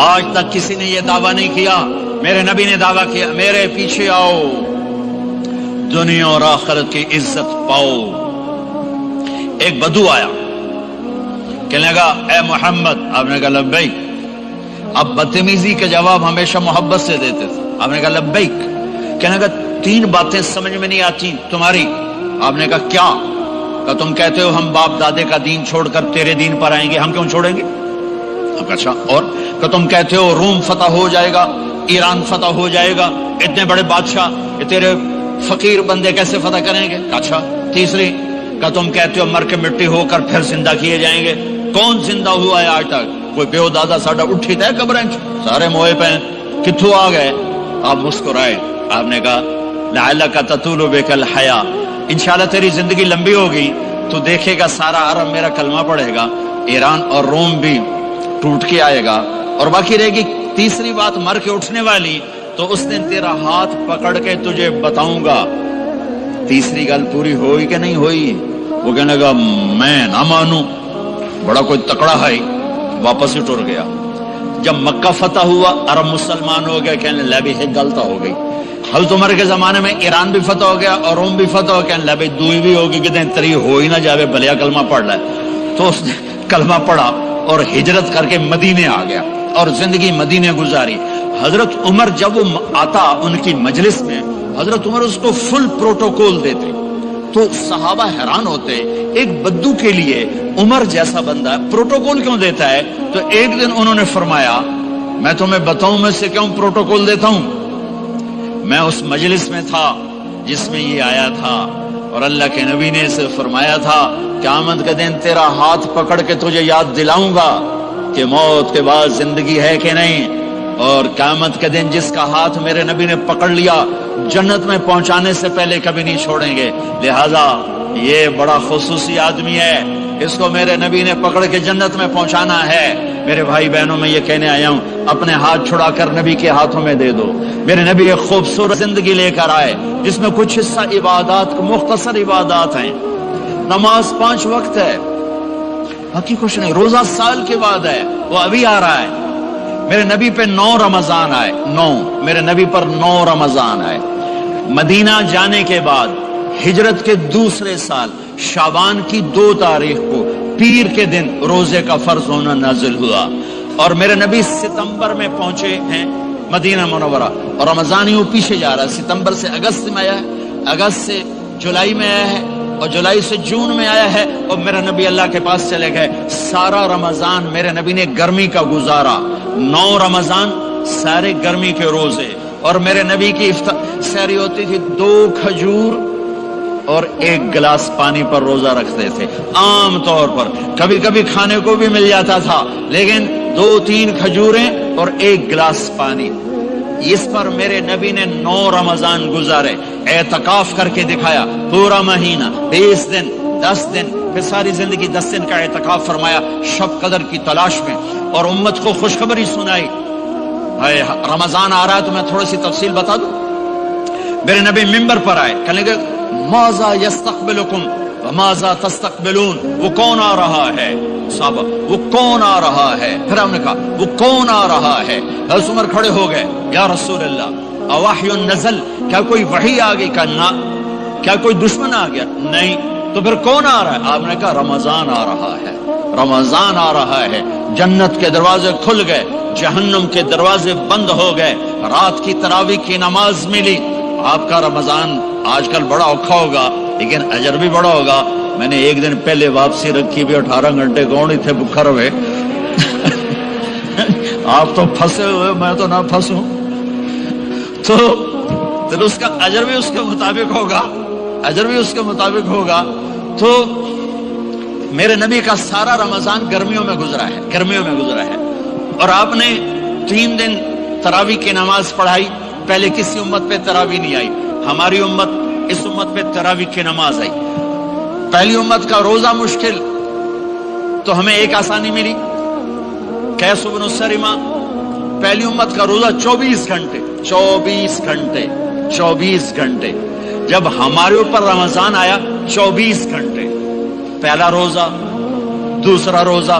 آج تک کسی نے یہ دعویٰ نہیں کیا، میرے نبی نے دعویٰ کیا میرے پیچھے آؤ دنیا اور آخرت کی عزت پاؤ۔ ایک بدو آیا، کہنے لگا اے محمد، آپ نے کہا لبیک۔ اب بدتمیزی کا جواب ہمیشہ محبت سے دیتے تھے، آپ نے کہا لبیک۔ کہنے لگا 3 باتیں سمجھ میں نہیں آتی تمہاری۔ آپ نے کہا کیا؟ کہ تم کہتے ہو ہم باپ دادے کا دین چھوڑ کر تیرے دین پر آئیں گے، ہم کیوں چھوڑیں گے؟ اچھا، اور کہ تم کہتے ہو روم فتح ہو جائے گا، ایران فتح ہو جائے گا، اتنے بڑے بادشاہ یہ تیرے فقیر بندے کیسے فتح کریں گے؟ اچھا، تیسری کہ تم کہتے ہو مر کے مٹی ہو کر پھر زندہ کیے جائیں گے، کون زندہ ہوا ہے آج تک؟ کوئی پیو دادا ساڈا اٹھی تے قبریں سارے موئے پہ کتھوں آ گئے؟ آپ مسکرائے، آپ نے کہا لعلک تطول بک الحیا، انشاءاللہ تیری زندگی لمبی ہوگی تو دیکھے گا سارا عرب میرا کلمہ پڑھے گا، ایران اور روم بھی ٹوٹ کے آئے گا، اور باقی رہے گی تیسری بات مر کے اٹھنے والی، تو اس دن تیرا ہاتھ پکڑ کے تجھے بتاؤں گا۔ تیسری گل پوری ہوئی کہ نہیں ہوئی؟ وہ کہنے لگا میں نہ مانوں، بڑا کوئی تکڑا ہے، واپس ہی ٹر گیا۔ جب مکہ فتح ہوا عرب مسلمان ہو گئے، کہنے لے بھی غلط ہو گئی۔ حضرت عمر کے زمانے میں ایران بھی فتح ہو گیا اور روم بھی فتح ہو گیا، کہنے لے بھی دوئی بھی ہوگی کہ دن تری ہو ہی نہ جاوے، بھلیا کلمہ پڑھ لے۔ تو اس نے کلمہ پڑھا اور ہجرت کر کے مدینے آ گیا اور زندگی مدینے گزاری۔ حضرت عمر جب وہ آتا ان کی مجلس میں، حضرت عمر اس کو فل پروٹوکول دیتے، تو صحابہ حیران ہوتے، ایک بدو کے لیے عمر جیسا بندہ پروٹوکول کیوں دیتا ہے؟ تو ایک دن انہوں نے فرمایا میں تمہیں بتاؤں میں سے کیوں پروٹوکول دیتا ہوں؟ میں اس مجلس میں تھا جس میں یہ آیا تھا، اور اللہ کے نبی نے اسے فرمایا تھا قیامت کے دن تیرا ہاتھ پکڑ کے تجھے یاد دلاؤں گا کہ موت کے بعد زندگی ہے کہ نہیں، اور قیامت کے دن جس کا ہاتھ میرے نبی نے پکڑ لیا جنت میں پہنچانے سے پہلے کبھی نہیں چھوڑیں گے، لہذا یہ بڑا خصوصی آدمی ہے، اس کو میرے نبی نے پکڑ کے جنت میں پہنچانا ہے۔ میرے بھائی بہنوں میں یہ کہنے آیا ہوں اپنے ہاتھ چھڑا کر نبی کے ہاتھوں میں دے دو۔ میرے نبی ایک خوبصورت زندگی لے کر آئے جس میں کچھ حصہ عبادات، مختصر عبادات ہیں، نماز 5 وقت ہے، باقی کچھ نہیں، روزہ سال کے بعد ہے، وہ ابھی آ رہا ہے۔ میرے نبی پہ 9 رمضان آئے، 9 میرے نبی پر 9 رمضان آئے۔ مدینہ جانے کے بعد ہجرت کے دوسرے سال شعبان کی 2 تاریخ کو پیر کے دن روزے کا فرض ہونا نازل ہوا، اور میرے نبی ستمبر میں پہنچے ہیں مدینہ منورہ، اور رمضان ہی وہ پیچھے جا رہا ہے، ستمبر سے اگست میں آیا ہے، اگست سے جولائی میں آیا ہے، اور جولائی سے جون میں آیا ہے، اور میرے نبی اللہ کے پاس چلے گئے۔ سارا رمضان میرے نبی نے گرمی کا گزارا، 9 رمضان سارے گرمی کے روزے، اور میرے نبی کی سحری ہوتی تھی 2 کھجور اور 1 گلاس پانی پر روزہ رکھتے تھے عام طور پر، کبھی کبھی کھانے کو بھی مل جاتا تھا، لیکن 2-3 کھجوریں اور 1 گلاس پانی، اس پر میرے نبی نے 9 رمضان گزارے، اعتکاف کر کے دکھایا، پورا مہینہ 20 دن 10 دن، پھر ساری زندگی 10 دن کا اعتکاف فرمایا شب قدر کی تلاش میں، اور امت کو خوشخبری سنائی۔ رمضان آ رہا ہے تو میں تھوڑی سی تفصیل بتا دوں۔ میرے نبی منبر پر آئے، کہنے لگے ماذا یستقبلکم وماذا تستقبلون، وہ کون آ رہا ہے؟ صحابہ وہ کون آ رہا ہے؟ پھر ہم نے کہا وہ کون آ رہا ہے؟ حضرت عمر کھڑے ہو گئے، یا رسول اللہ اوحی نزل، کیا کوئی وحی آ گئی؟ کہا نہ۔ کیا کوئی دشمن آ گیا؟ نہیں۔ تو پھر کون آ رہا ہے؟ آپ نے کہا رمضان آ رہا ہے، رمضان آ رہا ہے، جنت کے دروازے کھل گئے، جہنم کے دروازے بند ہو گئے، رات کی تراویح کی نماز ملی۔ آپ کا رمضان آج کل بڑا اوکھا ہوگا لیکن اجر بھی بڑا ہوگا۔ میں نے ایک دن پہلے واپسی رکھی بھی 18 گھنٹے کون ہی تھے بکھر ہوئے آپ تو پھنسے ہوئے، میں تو نہ پھنسوں، تو پھر اس کا اجر بھی اس کے مطابق ہوگا، اجر بھی اس کے مطابق ہوگا۔ تو میرے نبی کا سارا رمضان گرمیوں میں گزرا ہے، گرمیوں میں گزرا ہے، اور آپ نے 3 دن تراویح کی نماز پڑھائی۔ پہلے کسی امت پہ تراویح نہیں آئی، ہماری امت، اس امت پہ تراویح کی نماز آئی۔ پہلی امت کا روزہ مشکل، تو ہمیں ایک آسانی ملی، قیس بن سلمہ، پہلی امت کا روزہ 24 گھنٹے 24 گھنٹے 24 گھنٹے، جب ہمارے اوپر رمضان آیا 24 گھنٹے، پہلا روزہ، دوسرا روزہ،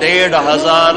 1500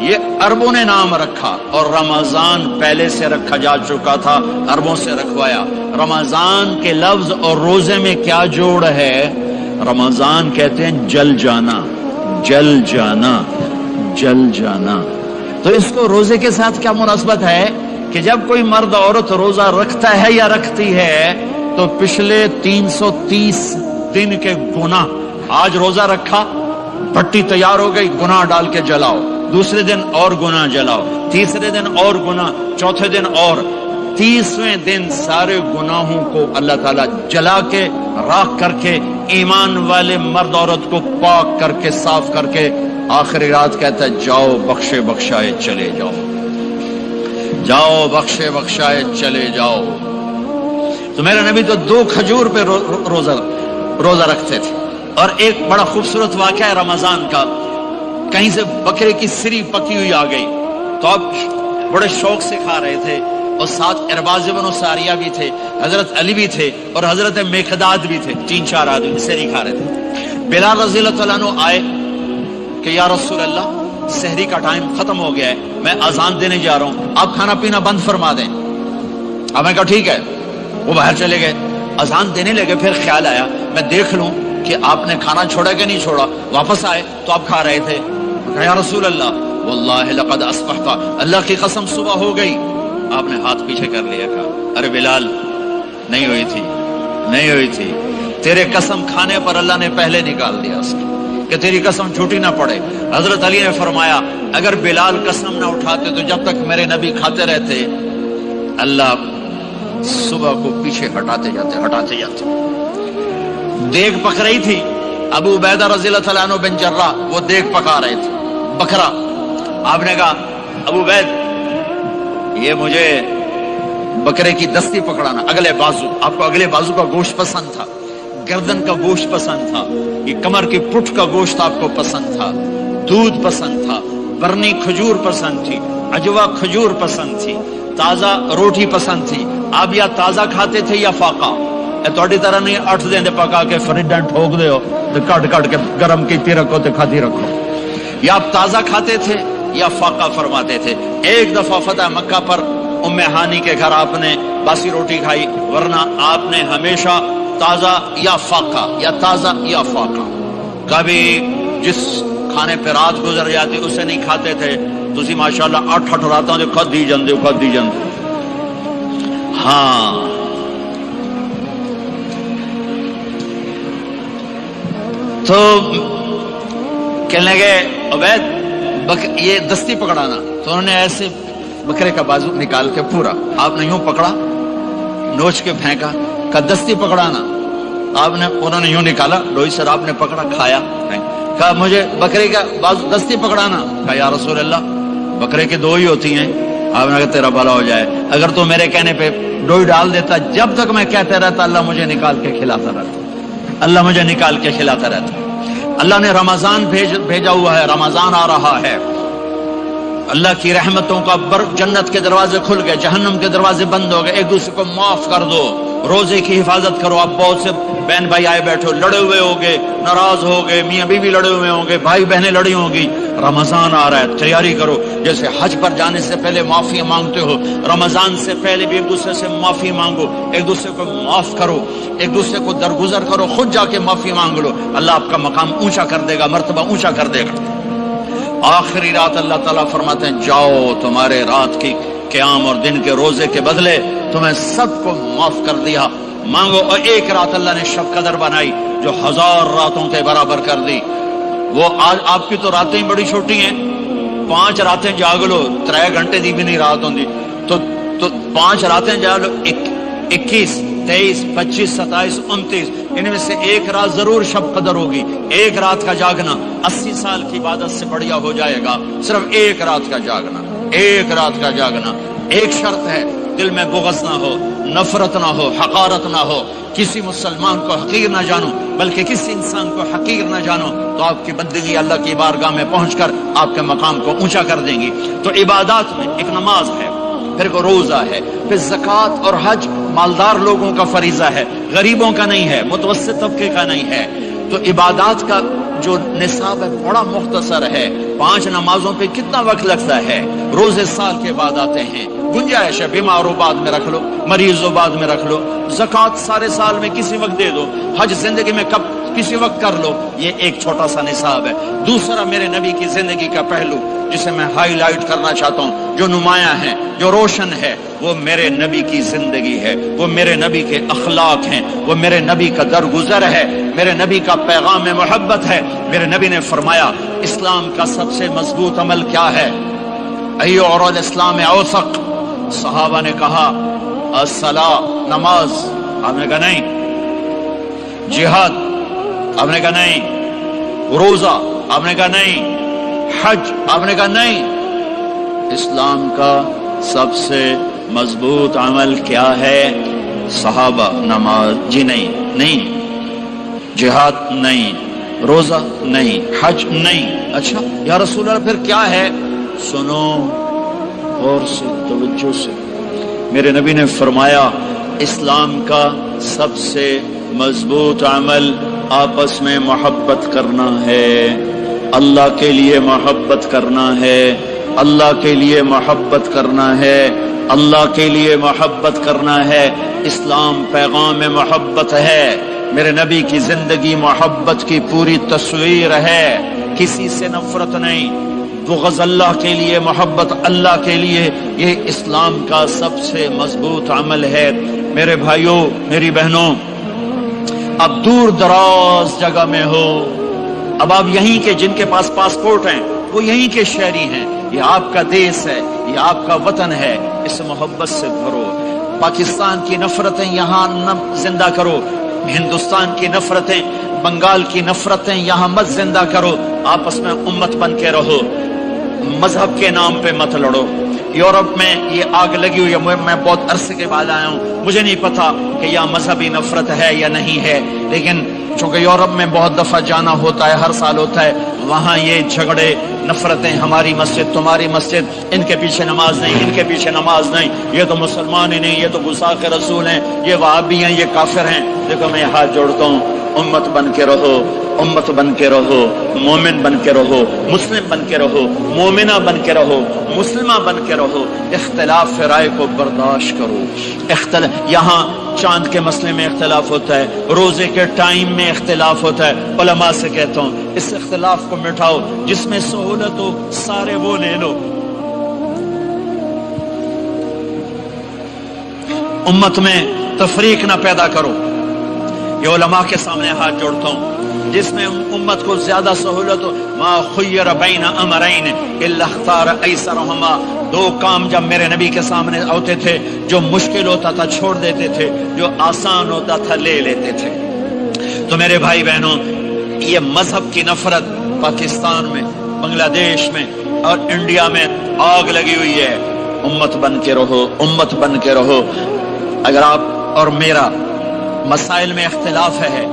یہ عربوں نے نام رکھا اور رمضان پہلے سے رکھا جا چکا تھا، عربوں سے رکھوایا۔ رمضان کے لفظ اور روزے میں کیا جوڑ ہے؟ رمضان کہتے ہیں جل جانا، جل جانا، جل جانا۔ تو اس کو روزے کے ساتھ کیا مناسبت ہے کہ جب کوئی مرد عورت روزہ رکھتا ہے یا رکھتی ہے تو پچھلے 330 دن کے گناہ، آج روزہ رکھا، بھٹی تیار ہو گئی، گناہ ڈال کے جلاؤ، دوسرے دن اور گناہ جلاؤ، تیسرے دن اور گناہ، چوتھے دن اور، 30ویں دن سارے گناہوں کو اللہ تعالیٰ جلا کے راکھ کر کے ایمان والے مرد عورت کو پاک کر کے صاف کر کے آخری رات کہتا ہے جاؤ بخشے بخشائے چلے جاؤ، جاؤ بخشے بخشائے چلے جاؤ۔ تو میرے نبی تو 2 کھجور پہ روزہ رکھتے تھے۔ اور ایک بڑا خوبصورت واقعہ ہے رمضان کا، کہیں سے بکرے کی سری پکی ہوئی آ گئی تو آپ بڑے شوق سے کھا رہے تھے، اور ساتھ ارباز بن ساریہ بھی تھے، حضرت علی بھی تھے اور حضرت میقداد بھی تھے، 3-4 آدمی سحری کھا رہے تھے۔ بلال رضی اللہ تعالیٰ عنہ آئے کہ یا رسول اللہ سحری کا ٹائم ختم ہو گیا ہے، میں اذان دینے جا رہا ہوں، آپ کھانا پینا بند فرما دیں۔ اب میں کہا ٹھیک ہے، وہ باہر چلے گئے، اذان دینے لگے، پھر خیال آیا میں دیکھ لوں کہ آپ نے کھانا چھوڑا کہ نہیں چھوڑا۔ واپس آئے تو آپ کھا رہے تھے، کہا یا رسول اللہ واللہ لقد اصبحت، اللہ کی قسم صبح ہو گئی۔ آپ نے ہاتھ پیچھے کر لیا، کہا ارے بلال نہیں ہوئی تھی، نہیں ہوئی تھی، تیرے قسم کھانے پر اللہ نے پہلے نکال دیا اس کو کہ تیری قسم جھوٹی نہ پڑے۔ حضرت علی نے فرمایا اگر بلال قسم نہ اٹھاتے تو جب تک میرے نبی کھاتے رہتے اللہ صبح کو پیچھے ہٹاتے جاتے۔ دیگ پک رہی تھی، ابو عبیدہ رضی اللہ تعالیٰ عنہ بن جراح وہ دیگ پکا رہے تھے، بکرا۔ آپ نے کہا ابو عبید یہ مجھے بکرے کی دستی پکڑانا، اگلے بازو، آپ کو اگلے بازو کا گوشت پسند تھا، گردن کا گوشت پسند تھا، یہ کمر کی پٹھ کا گوشت آپ کو پسند تھا، دودھ پسند تھا، برنی کھجور پسند تھی، عجوا کھجور پسند تھی، تازہ روٹی پسند تھی۔ آپ یا تازہ کھاتے تھے یا فاقہ، تھوڑی طرح نہیں 8 دن پکا کے فریڈ ٹھوک دے ہو تو کٹ کے گرم کیتی رکھو تو کھاتی رکھو، یا آپ تازہ کھاتے تھے یا فاقہ فرماتے تھے۔ ایک دفعہ فتح مکہ پر ام ہانی کے گھر آپ نے باسی روٹی کھائی، ورنہ آپ نے ہمیشہ تازہ یا فاقہ یا تازہ یا فاقہ، کبھی جس کھانے پہ رات گزر جاتی اسے نہیں کھاتے تھے۔ تسی ماشاءاللہ 8 راتوں سے کھدی جاندے۔ ہاں تو کہنے لگے عبید یہ دستی پکڑانا، تو انہوں نے ایسے بکرے کا بازو نکال کے پورا آپ نے یوں پکڑا، نوچ کے پھینکا، کہا دستی پکڑانا، آپ نے انہوں نے یوں نکالا ڈوئی سر، آپ نے پکڑا کھایا، کہا مجھے بکرے کا بازو دستی پکڑانا، کہا یا رسول اللہ بکرے کے 2 ہی ہوتی ہیں۔ آپ نے کہا تیرا بھلا ہو جائے، اگر تو میرے کہنے پہ ڈوئی ڈال دیتا، جب تک میں کہتے رہتا اللہ مجھے نکال کے کھلاتا رہتا، اللہ مجھے نکال کے کھلاتا رہتا۔ اللہ نے رمضان بھیجا ہوا ہے، رمضان آ رہا ہے، اللہ کی رحمتوں کا جنت کے دروازے کھل گئے، جہنم کے دروازے بند ہو گئے، ایک دوسرے کو معاف کر دو، روزے کی حفاظت کرو۔ آپ بہت سے بہن بھائی آئے بیٹھو، لڑے ہوئے ہوگے، ناراض ہوگے، میاں بیوی لڑے ہوئے ہوں گے، بھائی بہنیں لڑی ہوں گی، رمضان آ رہا ہے، تیاری کرو۔ جیسے حج پر جانے سے پہلے معافی مانگتے ہو، رمضان سے پہلے بھی ایک دوسرے سے معافی مانگو، ایک دوسرے کو معاف کرو، ایک دوسرے کو درگزر کرو، خود جا کے معافی مانگ لو، اللہ آپ کا مقام اونچا کر دے گا، مرتبہ اونچا کر دے گا۔ آخری رات اللہ تعالیٰ فرماتے ہیں جاؤ تمہارے رات کی قیام اور دن کے روزے کے بدلے تمہیں سب کو معاف کر دیا، مانگو۔ اور ایک رات اللہ نے شب قدر بنائی جو 1000 راتوں کے برابر کر دی۔ وہ آج آپ کی تو راتیں بڑی چھوٹی ہیں، 5 راتیں جاگ لو، 3 گھنٹے دی بھی نہیں رات ہوندی، تو 5 راتیں جاگ لو، 21 23 25 27 29، ان میں سے ایک رات ضرور شب قدر ہوگی۔ ایک رات کا جاگنا 80 سال کی عبادت سے بڑھیا ہو جائے گا، صرف ایک رات کا جاگنا، ایک رات کا جاگنا۔ ایک شرط ہے، دل میں بغض نہ ہو، نفرت نہ ہو، حقارت نہ ہو، کسی مسلمان کو حقیر نہ جانو، بلکہ کسی انسان کو حقیر نہ جانو، تو آپ کی بندگی اللہ کی بارگاہ میں پہنچ کر آپ کے مقام کو اونچا کر دیں گی۔ تو عبادات میں ایک نماز ہے، پھر کو روزہ ہے، پھر زکوٰۃ اور حج مالدار لوگوں کا فریضہ ہے، غریبوں کا نہیں ہے، متوسط طبقے کا نہیں ہے۔ تو عبادات کا جو نصاب ہے بڑا مختصر ہے، 5 نمازوں پہ کتنا وقت لگتا ہے؟ روزے سال کے بعد آتے ہیں، گنجائش ہے بیماروں بعد میں رکھ لو، مریضوں بعد میں رکھ لو، زکوٰۃ سارے سال میں کسی وقت دے دو، حج زندگی میں کب کسی وقت کر لو، یہ ایک چھوٹا سا نصاب ہے۔ دوسرا میرے نبی کی زندگی کا پہلو جسے میں ہائی لائٹ کرنا چاہتا ہوں، جو نمایاں ہے، جو روشن ہے، وہ میرے نبی کی زندگی ہے، وہ میرے نبی کے اخلاق ہیں، وہ میرے نبی کا درگزر ہے، میرے نبی کا پیغام محبت ہے۔ میرے نبی نے فرمایا اسلام کا سب سے مضبوط عمل کیا ہے؟ ایو اور الاسلام اوثق۔ صحابہ نے کہا الصلاۃ، نماز، آپ نے کہا نہیں۔ جہاد، آپ نے کہا نہیں۔ روزہ، آپ نے کہا نہیں۔ حج، آپ نے کہا نہیں۔ اسلام کا سب سے مضبوط عمل کیا ہے؟ صحابہ، نماز، جی نہیں۔ جہاد نہیں، روزہ نہیں، حج نہیں۔ اچھا یا رسول اللہ پھر کیا ہے؟ سنو غور سے، توجہ سے۔ میرے نبی نے فرمایا اسلام کا سب سے مضبوط عمل آپس میں محبت کرنا ہے، اللہ کے لیے محبت کرنا ہے، اللہ کے لیے محبت کرنا ہے، اللہ کے لیے محبت کرنا ہے۔ اسلام پیغام محبت ہے، میرے نبی کی زندگی محبت کی پوری تصویر ہے، کسی سے نفرت نہیں، بغض اللہ کے لیے، محبت اللہ کے لیے، یہ اسلام کا سب سے مضبوط عمل ہے۔ میرے بھائیوں، میری بہنوں، اب دور دراز جگہ میں ہو، اب آپ یہیں کے جن کے پاس پاسپورٹ ہیں وہ یہیں کے شہری ہیں، یہ آپ کا دیس ہے، یہ آپ کا وطن ہے، اس محبت سے بھرو۔ پاکستان کی نفرتیں یہاں نہ زندہ کرو، ہندوستان کی نفرتیں، بنگال کی نفرتیں یہاں مت زندہ کرو، آپس میں امت بن کے رہو، مذہب کے نام پہ مت لڑو۔ یورپ میں یہ آگ لگی ہوئی ہے، میں بہت عرصے کے بعد آیا ہوں، مجھے نہیں پتا کہ یہاں مذہبی نفرت ہے یا نہیں ہے، لیکن چونکہ یورپ میں بہت دفعہ جانا ہوتا ہے، ہر سال ہوتا ہے، وہاں یہ جھگڑے، نفرتیں، ہماری مسجد، تمہاری مسجد، ان کے پیچھے نماز نہیں، ان کے پیچھے نماز نہیں، یہ تو مسلمان ہی نہیں، یہ تو گستاخ رسول ہیں، یہ وہابی ہیں، یہ کافر ہیں۔ دیکھو میں ہاتھ جوڑتا ہوں، امت بن کے رہو، امت بن کے رہو، مومن بن کے رہو، مسلم بن کے رہو، مومنہ بن کے رہو، مسلمہ بن کے رہو، اختلاف رائے کو برداشت کرو۔ یہاں چاند کے مسئلے میں اختلاف ہوتا ہے، روزے کے ٹائم میں اختلاف ہوتا ہے، علماء سے کہتا ہوں اس اختلاف کو مٹھاؤ، جس میں سہولت ہو سارے وہ لے لو۔ امت میں تفریق نہ پیدا کرو، یہ علماء کے سامنے ہاتھ جوڑتا ہوں، جس میں امت کو زیادہ سہولت ہو۔ ما خیر بین امرین الا اختار ایسرہما، 2 کام جب میرے نبی کے سامنے ہوتے تھے، جو مشکل ہوتا تھا چھوڑ دیتے تھے، جو آسان ہوتا تھا لے لیتے تھے۔ تو میرے بھائی بہنوں، یہ مذہب کی نفرت پاکستان میں، بنگلہ دیش میں اور انڈیا میں آگ لگی ہوئی ہے۔ امت بن کے رہو، امت بن کے رہو۔ اگر آپ اور میرا مسائل میں اختلاف ہے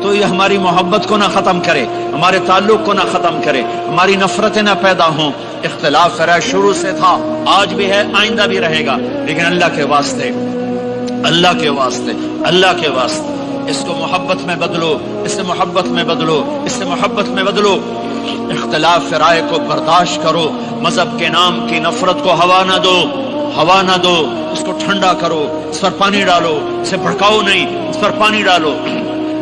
تو یہ ہماری محبت کو نہ ختم کرے، ہمارے تعلق کو نہ ختم کرے، ہماری نفرتیں نہ پیدا ہوں۔ اختلاف رائے شروع سے تھا، آج بھی ہے، آئندہ بھی رہے گا، لیکن اللہ کے واسطے، اللہ کے واسطے، اللہ کے واسطے اس کو محبت میں بدلو، اس سے محبت میں بدلو، اس سے محبت میں بدلو۔ اختلاف رائے کو برداشت کرو، مذہب کے نام کی نفرت کو ہوا نہ دو، ہوا نہ دو، اس کو ٹھنڈا کرو، اس پر پانی ڈالو، اسے بھڑکاؤ نہیں، اس پر پانی ڈالو۔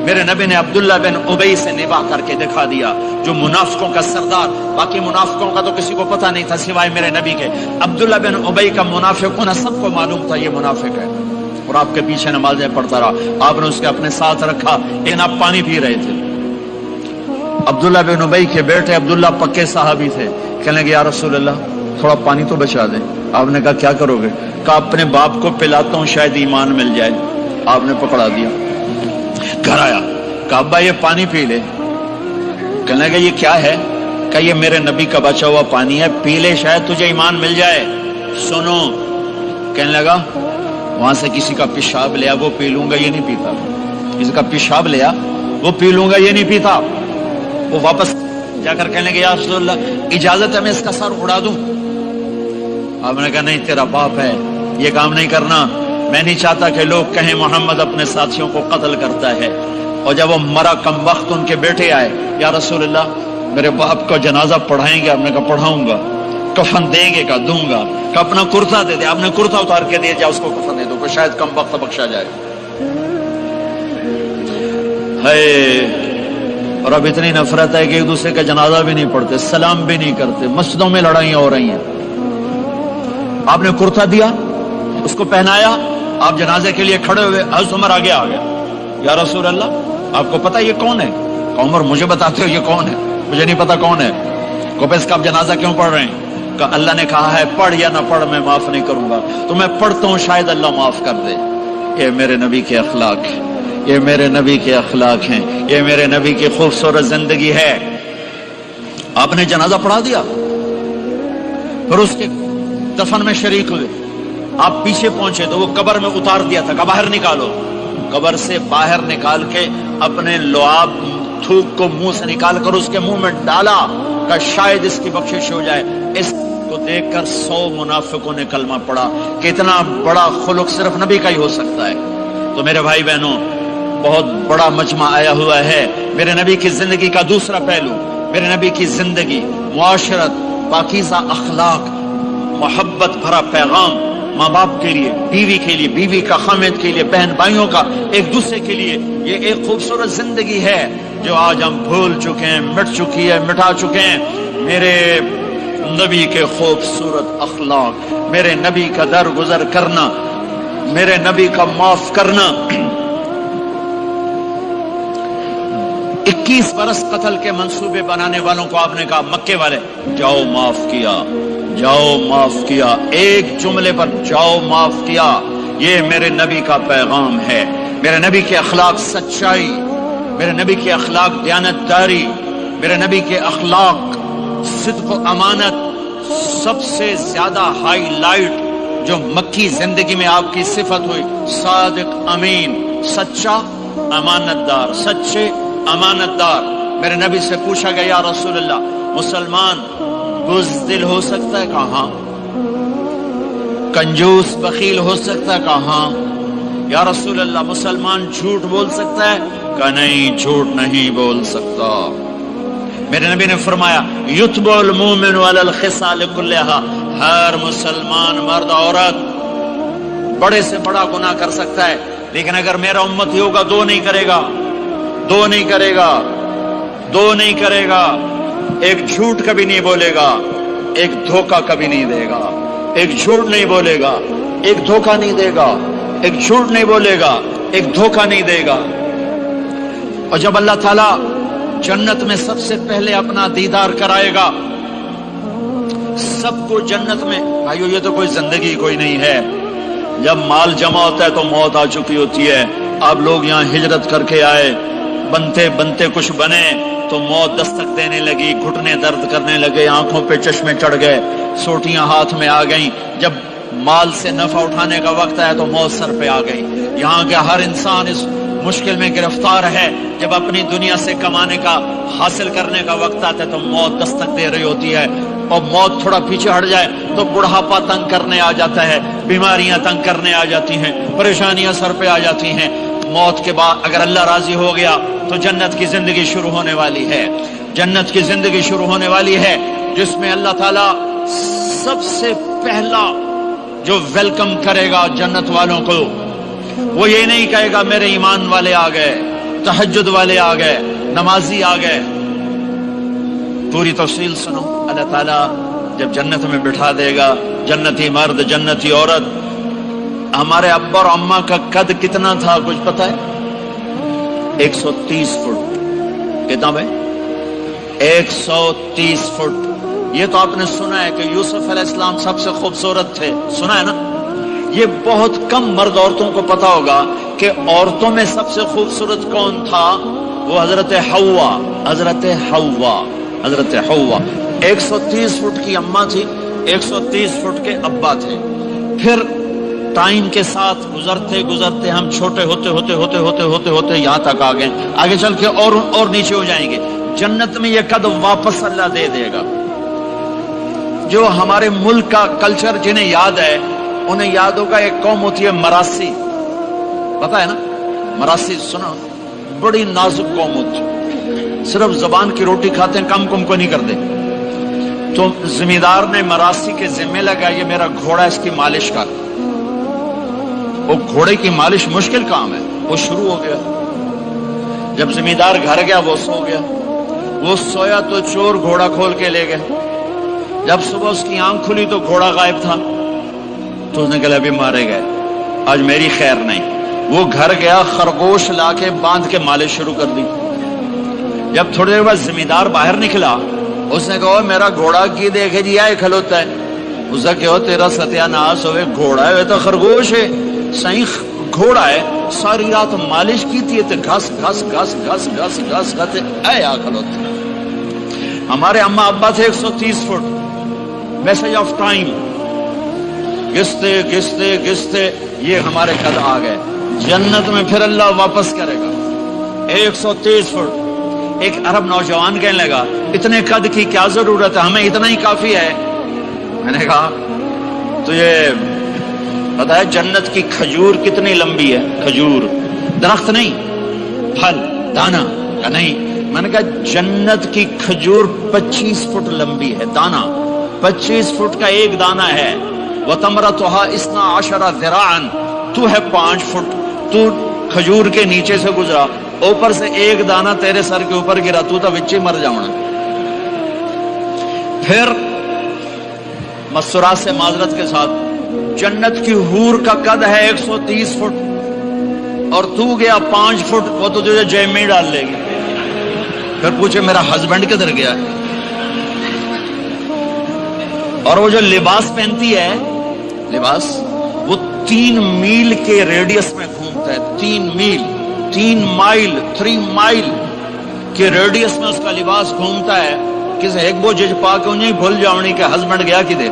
میرے نبی نے عبداللہ بن ابی سے نباہ کر کے دکھا دیا، جو منافقوں کا سردار، باقی منافقوں کا تو کسی کو پتہ نہیں تھا سوائے میرے نبی کے، عبداللہ بن ابی کا منافق ہونا سب کو معلوم تھا، یہ منافق ہے، اور آپ کے پیچھے نمازیں پڑھتا رہا، آپ نے اس کے اپنے ساتھ رکھا، لیکن آپ پانی پی رہے تھے۔ عبداللہ بن ابی کے بیٹے عبداللہ پکے صحابی تھے، کہنے لگے یا رسول اللہ تھوڑا پانی تو بچا دیں۔ آپ نے کہا کیا کرو گے؟ کہا اپنے باپ کو پلاتا ہوں شاید ایمان مل جائے۔ آپ نے پکڑا دیا، گھر آیا، کہا ابا یہ پانی پی لے۔ کہنے لگا یہ کیا ہے؟ کہا یہ میرے نبی کا بچا ہوا پانی ہے، پی لے شاید تجھے ایمان مل جائے۔ سنو، کہنے لگا وہاں سے کسی کا پیشاب لیا وہ پی لوں گا، یہ نہیں پیتا، کسی کا پیشاب لیا وہ پی لوں گا، یہ نہیں پیتا۔ وہ واپس جا کر کہنے لگے یا رسول اللہ اجازت ہے میں اس کا سر اڑا دوں؟ آپ نے کہا نہیں، تیرا باپ ہے، یہ کام نہیں کرنا، میں نہیں چاہتا کہ لوگ کہیں محمد اپنے ساتھیوں کو قتل کرتا ہے۔ اور جب وہ مرا کم وقت ان کے بیٹے آئے، یا رسول اللہ میرے باپ کا جنازہ پڑھائیں گے؟ آپ نے کہا پڑھاؤں گا. کفن دیں گے؟ کہا دوں گا. کہ اپنا کرتا دے دے. آپ نے کرتا اتار کے دیا، جا اس کو کفن دے دو کہ شاید کم وقت بخشا جائے. اور اب اتنی نفرت ہے کہ ایک دوسرے کا جنازہ بھی نہیں پڑھتے، سلام بھی نہیں کرتے، مسجدوں میں لڑائیاں ہو رہی ہیں. آپ نے کرتا دیا، اس کو پہنایا، آپ جنازے کے لیے کھڑے ہوئے، حضرت عمر آگے آ گیا. یا رسول اللہ، آپ کو پتا یہ کون ہے؟ عمر مجھے بتاتے ہو یہ کون ہے؟ مجھے نہیں پتا کون ہے. کو اس کا آپ جنازہ کیوں پڑھ رہے ہیں؟ کہ اللہ نے کہا ہے پڑھ یا نہ پڑھ میں معاف نہیں کروں گا، تو میں پڑھتا ہوں شاید اللہ معاف کر دے. یہ میرے نبی کے اخلاق ہیں، یہ میرے نبی کے اخلاق ہیں، یہ میرے نبی کی خوبصورت زندگی ہے. آپ نے جنازہ پڑھا دیا، پھر اس کے دفن میں شریک ہوئے. آپ پیچھے پہنچے تو وہ قبر میں اتار دیا تھا کہ باہر نکالو. قبر سے باہر نکال کے اپنے لعاب تھوک کو منہ سے نکال کر اس کے منہ میں ڈالا کہ شاید اس کی بخشش ہو جائے. اس کو دیکھ کر 100 منافقوں نے کلمہ پڑھا کہ اتنا بڑا خلق صرف نبی کا ہی ہو سکتا ہے. تو میرے بھائی بہنوں، بہت بڑا مجمع آیا ہوا ہے. میرے نبی کی زندگی کا دوسرا پہلو، میرے نبی کی زندگی، معاشرت، پاکیزہ اخلاق، محبت بھرا پیغام، ماں باپ کے لیے، بیوی کے لیے، بیوی کا خامد کے لیے، بہن بھائیوں کا ایک دوسرے کے لیے. یہ ایک خوبصورت زندگی ہے جو آج ہم بھول چکے ہیں، مٹ چکی ہے، مٹا چکے ہیں. میرے نبی کے خوبصورت اخلاق، میرے نبی کا درگزر کرنا، میرے نبی کا معاف کرنا. 21 برس قتل کے منصوبے بنانے والوں کو آپ نے کہا مکے والے جاؤ معاف کیا، جاؤ معاف کیا، ایک جملے پر جاؤ معاف کیا. یہ میرے نبی کا پیغام ہے. میرے نبی کے اخلاق سچائی، میرے نبی کے اخلاق دیانتداری، میرے نبی کے اخلاق صدق و امانت. سب سے زیادہ ہائی لائٹ جو مکی زندگی میں آپ کی صفت ہوئی، صادق، امین، سچا، امانت دار، سچے امانت دار. میرے نبی سے پوچھا گیا یا رسول اللہ، مسلمان بزدل ہو سکتا ہے؟ کہاں؟ کنجوس بخیل ہو سکتا ہے؟ کہاں؟ یا رسول اللہ مسلمان جھوٹ بول سکتا ہے؟ کہ نہیں، جھوٹ نہیں بول سکتا. میرے نبی نے فرمایا یتبع المؤمن علی الخصال کلھا، ہر مسلمان مرد عورت بڑے سے بڑا گناہ کر سکتا ہے، لیکن اگر میرا امتی ہوگا دو نہیں کرے گا، دو نہیں کرے گا، دو نہیں کرے گا. ایک جھوٹ کبھی نہیں بولے گا، ایک دھوکہ کبھی نہیں دے گا. ایک جھوٹ نہیں بولے گا، ایک دھوکہ نہیں دے گا. ایک جھوٹ نہیں بولے گا، ایک دھوکہ نہیں دے گا. اور جب اللہ تعالیٰ جنت میں سب سے پہلے اپنا دیدار کرائے گا سب کو جنت میں، بھائیو یہ تو کوئی زندگی کوئی نہیں ہے. جب مال جمع ہوتا ہے تو موت آ چکی ہوتی ہے. آپ لوگ یہاں ہجرت کر کے آئے، بنتے بنتے کچھ بنے تو موت دستک دینے لگی، گھٹنے درد کرنے لگے، آنکھوں پہ چشمے چڑھ گئے، سوٹیاں ہاتھ میں آ گئیں. جب مال سے نفع اٹھانے کا وقت آیا تو موت سر پہ آ گئی. یہاں کے ہر انسان اس مشکل میں گرفتار ہے. جب اپنی دنیا سے کمانے کا، حاصل کرنے کا وقت آتا ہے تو موت دستک دے رہی ہوتی ہے. اور موت تھوڑا پیچھے ہٹ جائے تو بڑھاپا تنگ کرنے آ جاتا ہے، بیماریاں تنگ کرنے آ جاتی ہیں، پریشانیاں سر پہ آ جاتی ہیں. موت کے بعد اگر اللہ راضی ہو گیا تو جنت کی زندگی شروع ہونے والی ہے. جنت کی زندگی شروع ہونے والی ہے جس میں اللہ تعالیٰ سب سے پہلا جو ویلکم کرے گا جنت والوں کو، وہ یہ نہیں کہے گا میرے ایمان والے آ گئے، تہجد والے آ گئے، نمازی آ گئے. پوری تفصیل سنو. اللہ تعالیٰ جب جنت میں بٹھا دے گا جنتی مرد، جنتی عورت. ہمارے ابا اور اماں کا قد کتنا تھا کچھ پتا ہے؟ 130 فٹ. کتنا بھائی؟ 130 فٹ. یہ تو آپ نے سنا ہے کہ یوسف علیہ السلام سب سے خوبصورت تھے، سنا ہے نا؟ یہ بہت کم مرد عورتوں کو پتا ہوگا کہ عورتوں میں سب سے خوبصورت کون تھا. وہ حضرت حوا، حضرت حوا، حضرت حوا. 130 فٹ کی اماں تھی، 130 فٹ کے ابا تھے. پھر ٹائم کے ساتھ گزرتے گزرتے ہم چھوٹے ہوتے ہوتے ہوتے ہوتے ہوتے ہوتے یہاں تک آ گئے. آگے چل کے اور نیچے ہو جائیں گے. جنت میں یہ قد واپس اللہ دے دے گا. جو ہمارے ملک کا کلچر جنہیں یاد ہے انہیں یاد ہوگا ایک قوم ہوتی ہے مراسی، پتا ہے نا؟ مراسی سنا؟ بڑی نازک قوم ہوتی. صرف زبان کی روٹی کھاتے ہیں, کم کو نہیں کرتے. تو زمیندار نے مراسی کے ذمہ لگا, یہ میرا گھوڑا, اس کی مالش کر. وہ گھوڑے کی مالش مشکل کام ہے. وہ شروع ہو گیا. جب زمیندار گھر گیا وہ سو گیا. وہ سویا تو چور گھوڑا کھول کے لے گئے. جب صبح اس کی آنکھ کھلی تو گھوڑا غائب تھا. تو اس نے کہا ابھی مارے گئے, آج میری خیر نہیں. وہ گھر گیا, خرگوش لا کے باندھ کے مالش شروع کر دی. جب تھوڑی دیر بعد زمیندار باہر نکلا, اس نے کہا میرا گھوڑا کی دیکھے جی آئے کھلوتا ہے. اس نے کہا تیرا ستیا ناس ہوئے, گھوڑا ہے تو خرگوش ہے, صحیح گھوڑا ہے. ساری رات مالش کی تھی تو گھس گھس گھس گھس گھس گھس گھس اے آ کھلوتے. ہمارے اماں ابا تھے 130 فٹ, میسج آف ٹائم, گستے گستے گستے یہ ہمارے قد آ گئے. جنت میں پھر اللہ واپس کرے گا. 130 فٹ. ایک عرب نوجوان کہنے لگا اتنے قد کی کیا ضرورت ہے, ہمیں اتنا ہی کافی ہے. میں نے کہا تجھے پتا ہے جنت کی کھجور کتنی لمبی ہے؟ کھجور درخت نہیں, پھل دانا یا نہیں. میں نے کہا جنت کی کھجور 25 فٹ لمبی ہے, دانا 25 فٹ کا ایک دانا ہے. وَتَمْرَتُهَا 12 ذِرَاعًا, تو ہے 5 فٹ. تو کھجور کے نیچے سے گزرا, اوپر سے ایک دانا تیرے سر کے اوپر گرا, تو وچے مر جاؤنا. پھر مسرات سے معذرت کے ساتھ, جنت کی حور کا قد ہے 130 فٹ اور تو گیا 5 فٹ, وہ تو تجھے جیب میں ڈال لے گی. پھر پوچھے میرا ہسبینڈ کدھر گیا ہے؟ اور وہ جو لباس پہنتی ہے, لباس وہ 3 میل کے ریڈیس میں گھومتا ہے. 3 مائل کے ریڈیس میں اس کا لباس گھومتا ہے. کسی ایک بو جج پا کے انہیں بھول جاؤنی کہ ہسبینڈ گیا کدھر.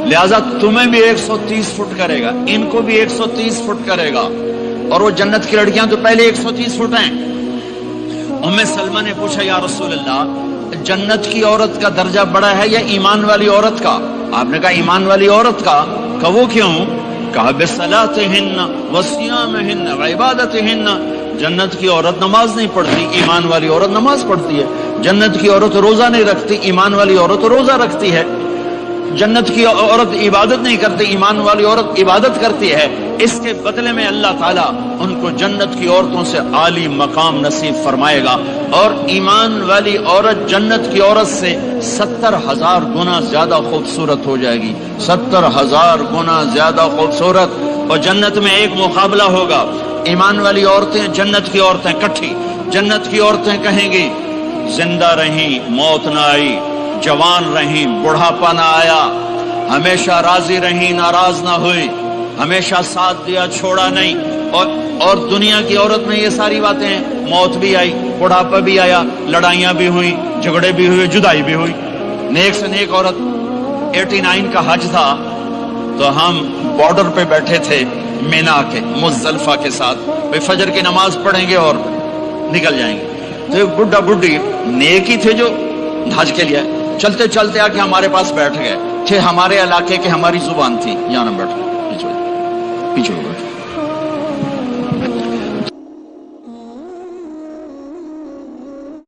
لہذا تمہیں بھی 130 فٹ کرے گا, ان کو بھی 130 فٹ کرے گا. اور وہ جنت کی لڑکیاں تو پہلے 130 فٹ ہیں. ام سلمہ نے پوچھا یا رسول اللہ جنت کی عورت کا درجہ بڑا ہے یا ایمان والی عورت کا؟ آپ نے کہا ایمان والی عورت کا. کہ وہ کیوں؟ کہا بصلاتہن وصیامہن وعبادتہن. جنت کی عورت نماز نہیں پڑھتی, ایمان والی عورت نماز پڑھتی ہے. جنت کی عورت روزہ نہیں رکھتی, ایمان والی عورت روزہ رکھتی ہے. جنت کی عورت عبادت نہیں کرتی, ایمان والی عورت عبادت کرتی ہے. اس کے بدلے میں اللہ تعالیٰ ان کو جنت کی عورتوں سے عالی مقام نصیب فرمائے گا. اور ایمان والی عورت جنت کی عورت سے 70,000 گنا زیادہ خوبصورت ہو جائے گی. 70,000 گنا زیادہ خوبصورت. اور جنت میں ایک مقابلہ ہوگا. ایمان والی عورتیں, جنت کی عورتیں کٹھی. جنت کی عورتیں کہیں گی زندہ رہیں, موت نہ آئی, جوان رہیں, بڑھاپا نہ آیا, ہمیشہ راضی رہیں, ناراض نہ ہوئی, ہمیشہ ساتھ دیا, چھوڑا نہیں. اور دنیا کی عورت میں یہ ساری باتیں ہیں, موت بھی آئی, بڑھاپا بھی آیا, لڑائیاں بھی ہوئی, جھگڑے بھی ہوئے, جدائی بھی ہوئی. نیک سے نیک عورت. 89 کا حج تھا تو ہم بارڈر پہ بیٹھے تھے مینا کے, مزدلفہ کے ساتھ. فجر کی نماز پڑھیں گے اور نکل جائیں گے. تو ایک بڈھا بڈھی نیک ہی تھے جو حج کے لیے چلتے چلتے آ کے ہمارے پاس بیٹھ گئے تھے. ہمارے علاقے کے, ہماری زبان تھی, یہاں نہ بیٹھ, پیچھے بیٹھ.